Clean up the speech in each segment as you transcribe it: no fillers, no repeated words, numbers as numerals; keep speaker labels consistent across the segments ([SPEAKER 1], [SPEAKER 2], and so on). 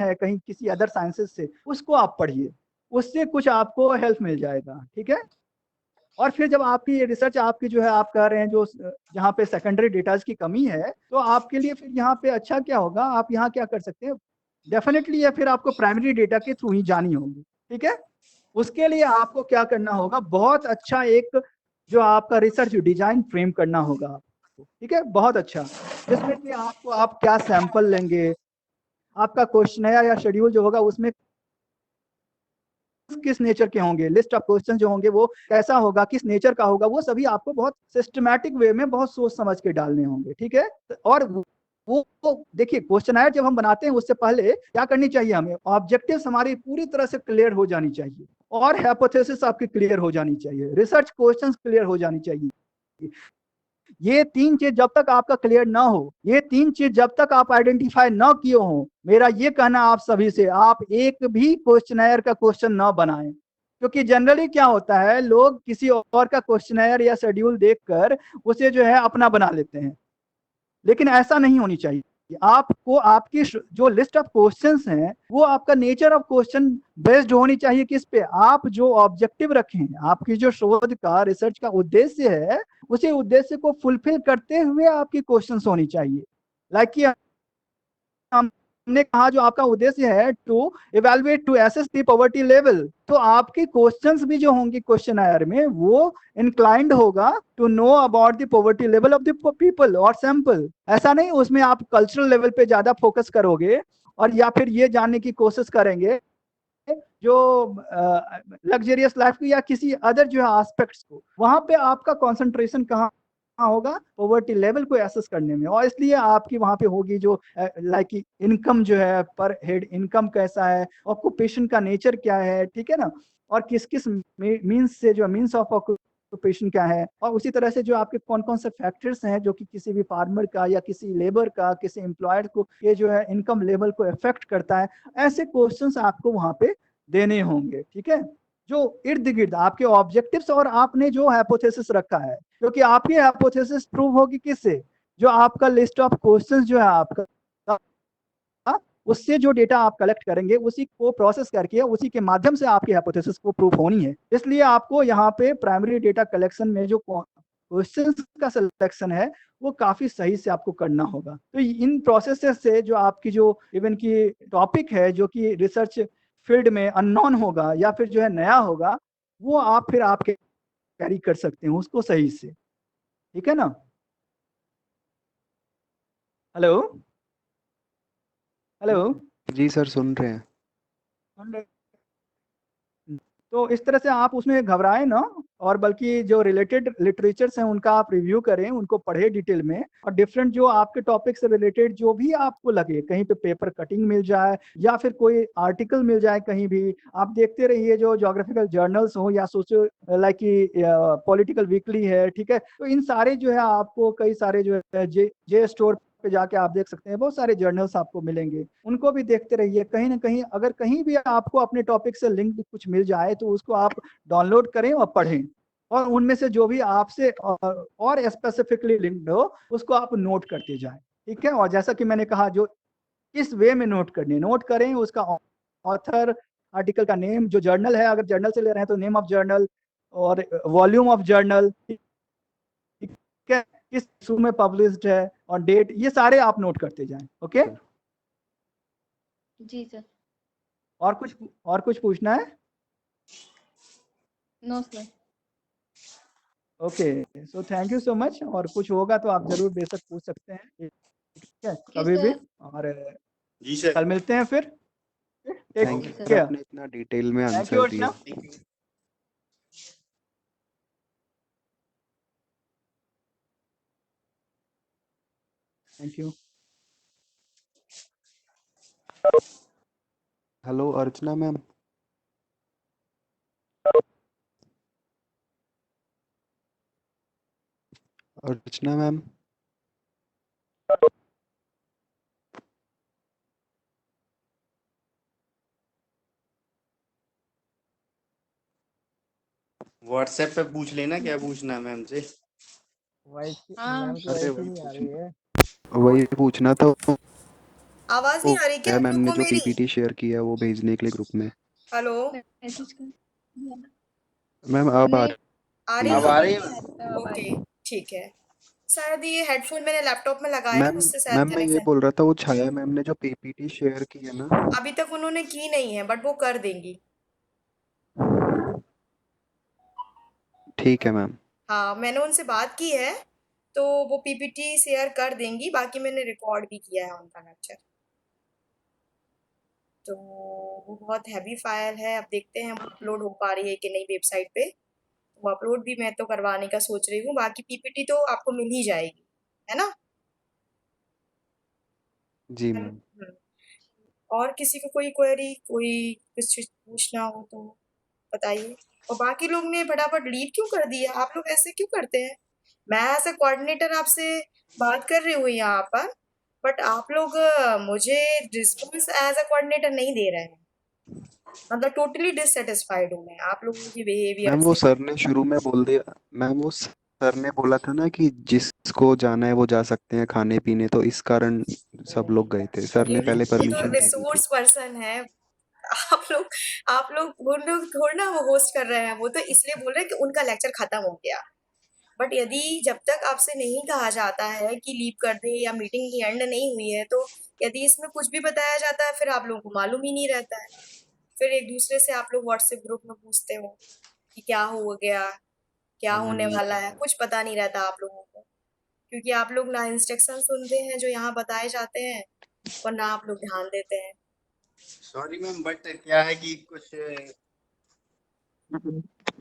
[SPEAKER 1] है कहीं किसी अदर साइंसेस से, उसको आप पढ़िए, उससे कुछ आपको हेल्प मिल जाएगा, ठीक है। और फिर जब आपकी ये रिसर्च आपकी जो है आप कह रहे हैं जो जहाँ पे सेकेंडरी डेटाज की कमी है, तो आपके लिए फिर यहाँ पे अच्छा क्या होगा, आप यहाँ क्या कर सकते हैं, डेफिनेटली या फिर आपको प्राइमरी डेटा के थ्रू ही जानी होगी, ठीक है। उसके लिए आपको क्या करना होगा, बहुत अच्छा एक जो आपका रिसर्च डिजाइन फ्रेम करना होगा आपको, ठीक है, बहुत अच्छा, जिसमें कि आपको आप क्या सैंपल लेंगे, आपका क्वेश्चन या शेड्यूल जो होगा उसमें किस नेचर के होंगे, लिस्ट ऑफ क्वेश्चन जो होंगे वो कैसा होगा, किस नेचर का होगा, वो सभी आपको बहुत सिस्टमैटिक वे में बहुत सोच समझ के डालने होंगे, ठीक है। और वो देखिए क्वेश्चन जब हम बनाते हैं उससे पहले क्या करनी चाहिए, हमें ऑब्जेक्टिव्स हमारी पूरी तरह से क्लियर हो जानी चाहिए, और हाइपोथेसिस आपकी क्लियर हो जानी चाहिए, रिसर्च क्वेश्चंस क्लियर हो जानी चाहिए। ये तीन चीज जब तक आपका क्लियर ना हो, ये तीन चीज जब तक आप आइडेंटिफाई ना किए हो, मेरा ये कहना आप सभी से, आप एक भी क्वेश्चनर का क्वेश्चन ना बनाएं, क्योंकि जनरली क्या होता है, लोग किसी और का क्वेश्चनर या शेड्यूल देखकर उसे जो है अपना बना लेते हैं, लेकिन ऐसा नहीं होनी चाहिए। आपको आपकी जो लिस्ट ऑफ क्वेश्चंस हैं वो आपका नेचर ऑफ क्वेश्चन बेस्ड होनी चाहिए, किस पे, आप जो ऑब्जेक्टिव रखें, आपकी जो शोध का रिसर्च का उद्देश्य है, उसी उद्देश्य को फुलफिल करते हुए आपकी क्वेश्चंस होनी चाहिए। लाइक हमने कहा जो आपका उद्देश्य है to evaluate to assess the poverty level, तो आपके क्वेश्चंस भी जो होंगे क्वेश्चनर में वो इंक्लाइंड होगा to know about the poverty level of the people और सैंपल। ऐसा नहीं उसमें आप कल्चरल लेवल पे ज्यादा फोकस करोगे और या फिर ये जानने की कोशिश करेंगे जो लग्जरियस लाइफ की या किसी अदर जो है एस्पेक्ट्स को, वहां पे आपका कंसंट्रेशन कहाँ होगा, पॉवर्टी लेवल को एसेस करने में, और इसलिए आपकी वहां पे होगी जो लाइक इनकम जो है, पर हेड इनकम कैसा है, ऑक्यूपेशन का नेचर क्या है, ठीक है ना, और किस किस मीन्स से जो मीन्स ऑफ ऑक्यूपेशन क्या है, और उसी तरह से जो आपके कौन कौन से फैक्टर्स हैं जो कि किसी भी फार्मर का या किसी लेबर का किसी एम्प्लॉयर को ये जो है इनकम लेवल को इफेक्ट करता है, ऐसे क्वेश्चंस आपको वहां पे देने होंगे, ठीक है, जो इर्द गिर्द आपके ऑब्जेक्टिव्स और आपने जो हाइपोथेसिस रखा है, क्योंकि आपकी हाइपोथेसिस प्रूव होगी किससे, जो आपका लिस्ट ऑफ क्वेश्चंस जो है आपका, उससे जो डेटा आप कलेक्ट करेंगे उसी को प्रोसेस करके उसी के माध्यम से आपकी हाइपोथेसिस को प्रूफ होनी है। इसलिए आपको यहाँ पे प्राइमरी डेटा कलेक्शन में जो क्वेश्चंस का सिलेक्शन है वो काफी सही से आपको करना होगा। तो इन प्रोसेस से जो आपकी जो इवन की टॉपिक है जो कि रिसर्च फील्ड में अननोन होगा या फिर जो है नया होगा, वो आप फिर आप कैरी कर सकते हैं उसको सही से, ठीक है ना। Hello hello.
[SPEAKER 2] जी सर, सुन रहे हैं।
[SPEAKER 1] तो इस तरह से आप उसमें घबराएं ना, और बल्कि जो रिलेटेड लिटरेचर्स हैं उनका आप रिव्यू करें, उनको पढ़े डिटेल में, और डिफरेंट जो आपके टॉपिक से रिलेटेड जो भी आपको लगे, कहीं पे पेपर कटिंग मिल जाए या फिर कोई आर्टिकल मिल जाए, कहीं भी आप देखते रहिए, जो जोग्राफिकल जर्नल्स हो या सोशो लाइक पॉलिटिकल वीकली है, ठीक है, तो इन सारे जो है आपको कई सारे जो है जे स्टोर पे जाके आप देख सकते हैं, बहुत सारे जर्नल्स आपको मिलेंगे, उनको भी देखते रहिए। कहीं ना कहीं अगर कहीं भी आपको अपने टॉपिक से लिंक कुछ मिल जाए तो उसको आप डाउनलोड करें और पढ़ें, और उनमें से जो भी आपसे और स्पेसिफिकली लिंक्ड हो उसको आप नोट करते जाएं, ठीक है। और जैसा कि मैंने कहा, जो इस वे में नोट करें, उसका ऑथर, आर्टिकल का नेम, जो जर्नल है, अगर जर्नल से ले रहे हैं तो नेम ऑफ जर्नल और वॉल्यूम ऑफ जर्नल, ठीक है, किस इशू में पब्लिश्ड है और डेट, ये सारे आप नोट करते जाएं, ओके।
[SPEAKER 2] सर।
[SPEAKER 3] जी सर।
[SPEAKER 1] और कुछ पूछना है?
[SPEAKER 3] No sir.
[SPEAKER 1] Okay, so thank you so much, और कुछ होगा तो आप जरूर बेशक पूछ सकते हैं, ठीक है,
[SPEAKER 3] ओके
[SPEAKER 1] कभी भी।
[SPEAKER 3] सर।
[SPEAKER 1] और
[SPEAKER 4] जी सर।
[SPEAKER 1] कल मिलते हैं फिर, take
[SPEAKER 2] thank
[SPEAKER 3] okay
[SPEAKER 2] you
[SPEAKER 3] sir.
[SPEAKER 2] Sir,
[SPEAKER 1] care.
[SPEAKER 2] आपने इतना डिटेल में
[SPEAKER 1] थैंक यू
[SPEAKER 2] आंसर दिए।
[SPEAKER 1] Archana. Thank you.
[SPEAKER 2] Hello Archana ma'am. Archana ma'am.
[SPEAKER 4] WhatsApp पे पूछ लेना क्या पूछना है मैम से।
[SPEAKER 1] वॉइस
[SPEAKER 3] हाँ
[SPEAKER 1] मैम की
[SPEAKER 2] अरे
[SPEAKER 1] वॉइस ही नहीं आ रही है।
[SPEAKER 2] वही पूछना था,
[SPEAKER 5] आवाज
[SPEAKER 2] वो
[SPEAKER 5] नहीं आ रही क्या
[SPEAKER 2] है
[SPEAKER 5] आप
[SPEAKER 2] मैम
[SPEAKER 5] लोग
[SPEAKER 2] ने
[SPEAKER 5] को
[SPEAKER 2] जो
[SPEAKER 5] मेरी?
[SPEAKER 2] पीपीटी शेयर किया है वो भेजने के लिए ग्रुप में।
[SPEAKER 5] हेलो,
[SPEAKER 3] मैसेज कर
[SPEAKER 2] मैम अब आ
[SPEAKER 3] नहीं
[SPEAKER 5] आ
[SPEAKER 2] रही
[SPEAKER 5] रही
[SPEAKER 2] है
[SPEAKER 4] अब
[SPEAKER 5] है?
[SPEAKER 4] आ रही है
[SPEAKER 3] नहीं आ रही अब आ
[SPEAKER 5] ओके,
[SPEAKER 3] रही
[SPEAKER 5] ठीक है। शायद ये हेडफोन मैंने लैपटॉप में लगाया है,
[SPEAKER 2] मैम।
[SPEAKER 5] उससे शायद
[SPEAKER 2] मैम मैं ये
[SPEAKER 5] कनेक्शन।
[SPEAKER 2] बोल रहा था वो छाया मैम ने जो पीपीटी शेयर की है ना।
[SPEAKER 5] अभी तक उन्होंने की नहीं है, बट वो कर देंगी।
[SPEAKER 2] ठीक है मैम।
[SPEAKER 5] हाँ, मैंने उनसे बात की है, तो वो पीपीटी शेयर कर देंगी। बाकी मैंने रिकॉर्ड भी किया है उनका लेक्चर। तो वो बहुत हैवी फाइल है, अब देखते हैं वो अपलोड हो पा रही है कि नहीं वेबसाइट पे। वो अपलोड भी मैं तो करवाने का सोच रही हूँ, बाकी पीपीटी तो आपको मिल ही जाएगी, है ना?
[SPEAKER 2] जी मैम।
[SPEAKER 5] और किसी को कोई क्वेरी, कोई कुछ पूछना हो तो बताइए। और बाकी लोग ने फटाफट लीव क्यों कर दिया? आप लोग ऐसे क्यों करते हैं? मैं एज अ कोऑर्डिनेटर आपसे बात कर रही हूँ यहाँ पर, बट आप लोग मुझे रिस्पॉन्स एज अ कोऑर्डिनेटर नहीं दे रहे हैं। मतलब टोटली डिससेटिस्फाइड हूँ मैं आप लोगों की बिहेवियर
[SPEAKER 2] मैम वो
[SPEAKER 5] से।
[SPEAKER 2] सर ने शुरू में बोल दिया। मैम वो सर ने बोला था ना कि जिसको जाना है वो जा सकते हैं खाने पीने, तो इस कारण सब लोग गए थे। सर ने पहले
[SPEAKER 5] ये तो
[SPEAKER 2] परमिशन दे दी थी।
[SPEAKER 5] रिसोर्स पर्सन है। आप लोग वो लोग थोड़ा ना वो होस्ट कर रहे हैं, वो तो इसलिए बोल रहे हैं कि उनका लेक्चर खत्म हो गया। बट यदि जब तक आपसे नहीं कहा जाता है कि लीव कर दे या मीटिंग की एंड नहीं हुई है, तो यदि इसमें कुछ भी बताया जाता है फिर आप लोगों को मालूम ही नहीं रहता है। फिर एक दूसरे से आप लोग व्हाट्सएप ग्रुप में पूछते हो कि क्या हो गया, क्या
[SPEAKER 2] हाँ मैम
[SPEAKER 5] होने
[SPEAKER 2] ये
[SPEAKER 5] वाला
[SPEAKER 2] तो
[SPEAKER 5] है,
[SPEAKER 2] है।
[SPEAKER 5] कुछ पता नहीं रहता आप लोगों को। क्योंकि आप लोग ना इंस्ट्रक्शन सुनते हैं जो यहाँ बताए जाते हैं, और ना आप लोग ध्यान देते हैं।
[SPEAKER 4] सॉरी मैम, बट क्या है कि कुछ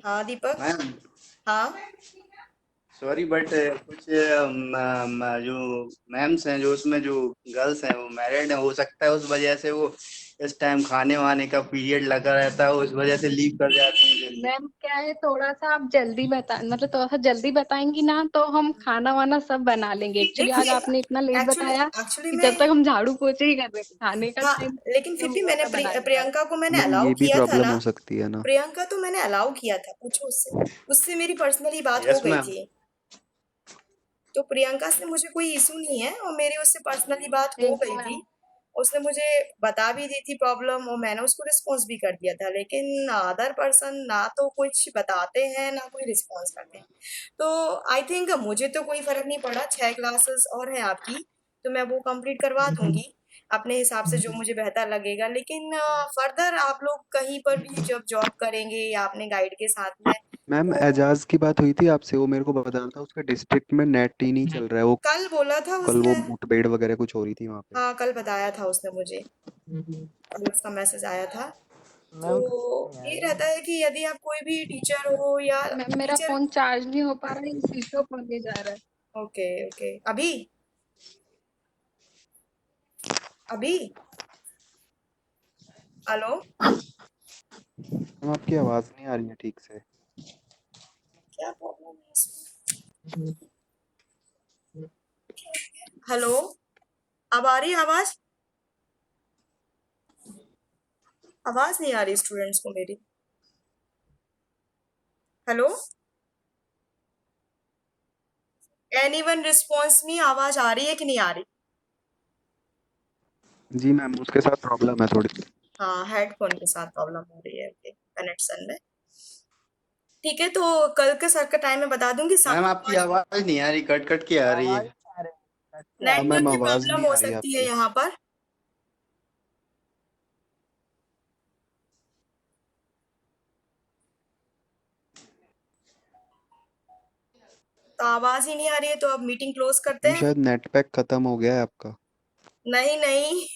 [SPEAKER 5] हाँ दीपक।
[SPEAKER 4] मैम,
[SPEAKER 5] हाँ
[SPEAKER 4] सॉरी बट कुछ जो मैम्स हैं, जो उसमें जो गर्ल्स हैं वो मैरिड हैं, हो सकता है उस वजह से वो इस टाइम खाने वाने का पीरियड लगा रहता है, उस वजह से लीव कर जाती हैं जल्दी।
[SPEAKER 3] मैम क्या है थोड़ा सा आप जल्दी बता मतलब थोड़ा सा जल्दी बताएंगी ना तो हम खाना वाना सब बना लेंगे। एक्चुअली आज
[SPEAKER 5] देखिए,
[SPEAKER 3] आपने इतना लेट
[SPEAKER 5] एक्चुअली
[SPEAKER 3] बताया
[SPEAKER 5] एक्चुअली
[SPEAKER 3] कि
[SPEAKER 5] मैं,
[SPEAKER 3] जब तक हम झाड़ू पोछे ही कर रहे थे खाने का
[SPEAKER 5] हाँ,
[SPEAKER 3] टाइम
[SPEAKER 5] लेकिन फिर भी
[SPEAKER 3] हुआ
[SPEAKER 5] मैंने
[SPEAKER 3] था बनाने का।
[SPEAKER 5] प्रियंका को मैंने
[SPEAKER 2] मैम
[SPEAKER 5] अलाउ
[SPEAKER 2] ये भी
[SPEAKER 5] किया था
[SPEAKER 2] प्रॉब्लम
[SPEAKER 5] ना।
[SPEAKER 2] हो सकती है ना।
[SPEAKER 5] प्रियंका तो मैंने अलाउ किया था, पूछो उससे। उससे मेरी पर्सनली बात हो
[SPEAKER 4] यस
[SPEAKER 5] गई
[SPEAKER 4] मैम।
[SPEAKER 5] थी। तो प्रियंका से मुझे कोई इशू नहीं है, और मेरी उससे पर्सनली बात हो
[SPEAKER 3] थैंक यू
[SPEAKER 5] गई थी।
[SPEAKER 3] मैम।
[SPEAKER 5] उसने मुझे बता भी दी थी प्रॉब्लम, और मैंने उसको रिस्पॉन्स भी कर दिया था। लेकिन अदर पर्सन ना तो कुछ बताते हैं ना कोई रिस्पॉन्स करते हैं। तो आई थिंक मुझे तो कोई फर्क नहीं पड़ा, 6 क्लासेस और है आपकी, तो मैं वो कंप्लीट करवा दूंगी अपने हिसाब से जो मुझे बेहतर लगेगा। लेकिन फर्दर आप लोग कहीं पर भी जब जॉब करेंगे या अपने गाइड के साथ में,
[SPEAKER 2] मैम
[SPEAKER 5] तो
[SPEAKER 2] एजाज की बात हुई थी आपसे, वो मेरे को बताना था उसका डिस्ट्रिक्ट में नेट ही नहीं चल रहा है। वो
[SPEAKER 5] कल बोला था
[SPEAKER 2] कल वो
[SPEAKER 5] उसने।
[SPEAKER 2] मुठभेड़ वगैरह कुछ हो रही थी वहाँ पे।
[SPEAKER 5] हाँ, कल बताया था उसने मुझे, कल उसका मैसेज आया था। तो ये रहता है कि यदि आप कोई भी टीचर हो या
[SPEAKER 3] मैम मेरा
[SPEAKER 5] टीचर।
[SPEAKER 3] फोन चार्ज नहीं हो पा रहा है स्विच ऑफ होने जा रहा है।
[SPEAKER 5] ओके ओके, अभी अभी हेलो,
[SPEAKER 2] मैम आपकी आवाज़ नहीं आ रही है ठीक से।
[SPEAKER 5] क्या प्रॉब्लम है इसमें? हेलो, अब आ रही है आवाज? आवाज नहीं आ रही स्टूडेंट्स को मेरी। हेलो, एनीवन रिस्पॉन्स मी? आवाज आ रही है कि नहीं आ रही?
[SPEAKER 2] जी मैम उसके साथ प्रॉब्लम है थोड़ी।
[SPEAKER 5] हाँ, हेडफोन के साथ प्रॉब्लम हो रही है, ओके, कनेक्शन में। ठीक है, तो कल के सर का टाइम मैं बता दूंगी
[SPEAKER 4] मैम
[SPEAKER 5] शाम
[SPEAKER 4] आपकी
[SPEAKER 5] 5 बजे।
[SPEAKER 4] आवाज नहीं आ रही, कट कट के आ रही है।
[SPEAKER 2] हाँ मैम
[SPEAKER 5] नेटवर्क की
[SPEAKER 2] आवाज़
[SPEAKER 5] प्रॉब्लम
[SPEAKER 2] नहीं
[SPEAKER 5] हो
[SPEAKER 2] आ रही है
[SPEAKER 5] सकती है
[SPEAKER 2] आपकी।
[SPEAKER 5] यहाँ पर। तो आवाज ही नहीं आ रही है, तो अब मीटिंग क्लोज करते
[SPEAKER 2] मैम
[SPEAKER 5] हैं।
[SPEAKER 2] शायद नेट पैक खत्म हो गया है आपका।
[SPEAKER 5] नहीं नहीं,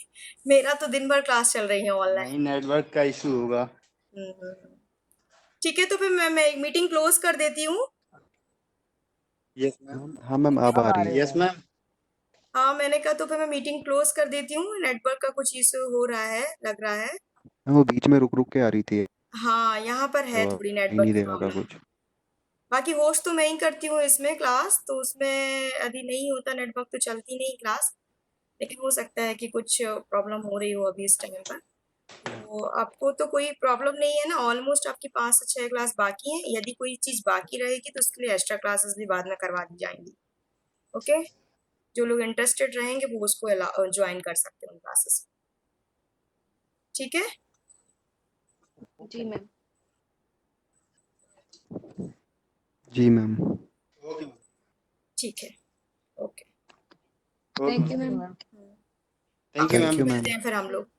[SPEAKER 5] मेरा तो दिन भर क्लास चल रही है ऑनलाइन।
[SPEAKER 4] नहीं, नेटवर्क का इशू होगा।
[SPEAKER 5] ठीक है, तो फिर मैं मीटिंग क्लोज कर देती हूँ।
[SPEAKER 4] Yes ma'am.
[SPEAKER 2] मैम हाँ मैम अब आ रही है।
[SPEAKER 4] Yes ma'am.
[SPEAKER 5] हाँ, मैंने कहा तो फिर मैं मीटिंग क्लोज कर देती हूँ। नेटवर्क का कुछ इशू हो रहा है, लग रहा है।
[SPEAKER 2] मैम वो बीच में रुक रुक के आ रही थी।
[SPEAKER 5] हाँ, यहाँ पर है
[SPEAKER 2] तो
[SPEAKER 5] थोड़ी
[SPEAKER 2] ही
[SPEAKER 5] नेटवर्क
[SPEAKER 2] नहीं
[SPEAKER 5] की
[SPEAKER 2] दे रहा था
[SPEAKER 5] प्रॉब्लम।
[SPEAKER 2] कुछ।
[SPEAKER 5] बाकी होस्ट तो मैं ही करती हूँ इसमें क्लास, तो उसमें यदि नहीं होता नेटवर्क तो चलती नहीं क्लास। लेकिन हो सकता है कि कुछ प्रॉब्लम हो रही हो अभी इस टाइम पर। तो आपको तो कोई प्रॉब्लम नहीं है ना? ऑलमोस्ट आपकी 5 से 6 क्लास बाकी हैं। यदि कोई चीज़ बाकी रहेगी तो उसके लिए एक्स्ट्रा क्लासेस भी बाद में करवा दी जाएंगी। ओके, जो लोग इंटरेस्टेड रहेंगे वो उसको ज्वाइन कर सकते हैं उन क्लासेस। ठीक है,
[SPEAKER 3] जी मैम।
[SPEAKER 2] जी मैम।
[SPEAKER 4] ओके
[SPEAKER 5] ठीक है, okay,
[SPEAKER 4] okay
[SPEAKER 3] thank you ma'am.
[SPEAKER 4] Thank you
[SPEAKER 2] thank
[SPEAKER 4] ma'am.
[SPEAKER 2] You ma'am.
[SPEAKER 5] मिलते हैं फिर हम लोग।